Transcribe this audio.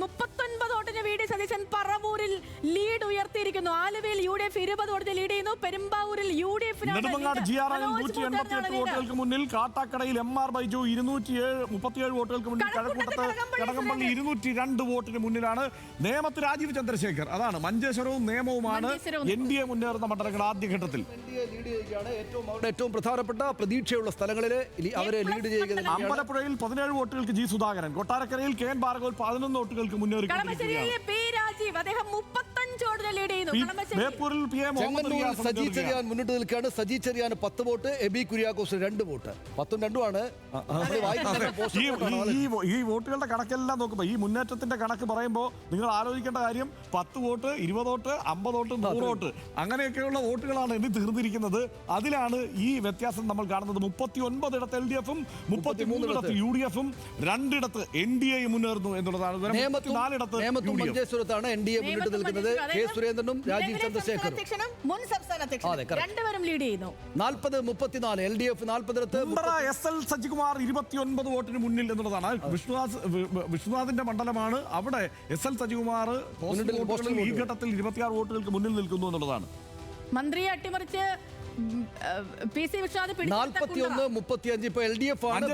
39 വോട്ടിന് V D Satheesan പറവൂരിൽ lead ഉയർത്തിയിരിക്കുന്നു. ആലുവയിൽ UDF 20 വോട്ടിന് ലീഡ് ചെയ്യുന്നു. പെരുമ്പാവൂരിൽ UDF നെടുമങ്ങാട് GRI 188 വോട്ടുകൾക്ക് മുന്നിൽ, കാട്ടാക്കടയിൽ MR ബൈജു 237 വോട്ടുകൾക്ക് മുന്നിൽ, കഴക്കൂട്ടത്ത് കടകംപള്ളി 202 വോട്ടിന് മുന്നിലാണ്. നേമത്ത് രാജീവ് ചന്ദ്രശേഖർ. അതാണ് മഞ്ചേശ്വരവും നേമവുമാണ് NDA മുന്നേറുന്ന മണ്ഡലങ്ങൾ ആദ്യഘട്ടത്തിൽ. ഏറ്റവും പ്രധാനപ്പെട്ട പ്രതീക്ഷയുള്ള സ്ഥലങ്ങളിൽ അവരെ ലീഡ് ചെയ്യുന്നത്. അമ്പലപ്പുഴയിൽ 17 വോട്ടുകൾക്ക് ജി സുധാകരൻ, കൊട്ടാരക്കരയിൽ KN ഭാർഗവൽ 11 വോട്ടുകൾക്ക് മുന്നേറി. ബേപ്പൂരിൽ സജി ചെറിയാൻ മുന്നിട്ട് നിൽക്കുകയാണ്. Saji Cherian 10 vote, Eby Kuriakose 2 vote. 10ഉം 2ഉം ആണ്. ഈ വോട്ടുകളുടെ കണക്കെല്ലാം നോക്കുമ്പോൾ, ഈ മുന്നേറ്റത്തിന്റെ കണക്ക് പറയുമ്പോൾ നിങ്ങൾ ആലോചിക്കേണ്ട കാര്യം 10 വോട്ട്, 20 വോട്ട്, 50 വോട്ട്, 100 വോട്ട് അങ്ങനെയൊക്കെയുള്ള വോട്ടുകളാണ് ഇനി തീർന്നിരിക്കുന്നത്. അതിലാണ് ഈ വ്യത്യാസം നമ്മൾ കാണുന്നത്. 39 ഇടത്ത് LDF-ഉം 33 ഇടത്ത് UDF-ഉം 2 ഇടത്ത് NDA മുന്നേറുന്നു എന്നുള്ളതാണ്. മഞ്ചേശ്വരത്താണ് NDA മുന്നിട്ട് നിൽക്കുന്നത്. കെ സുരേന്ദ്രനും രാജീവ് ചന്ദ്രശേഖറും മുൻ സംസ്ഥാന അധ്യക്ഷൻ രണ്ടുപേരും ലീഡ് ചെയ്യുന്നു. 40-34 LDF 40 SL സജികുമാർ 29 വോട്ടിന് മുന്നിൽ എന്നുള്ളതാണ്. വിശ്വനാഥിന്റെ മണ്ഡലമാണ്. അവിടെ SL സജികുമാർ ഈ ഘട്ടത്തിൽ 26 വോട്ടുകൾക്ക് മുന്നിൽ നിൽക്കുന്നു എന്നുള്ളതാണ്. മന്ത്രിയെ അട്ടിമറിച്ച് PC വിശ്വനാഥ് 41-35 ഇപ്പൊ LDF ആണ്.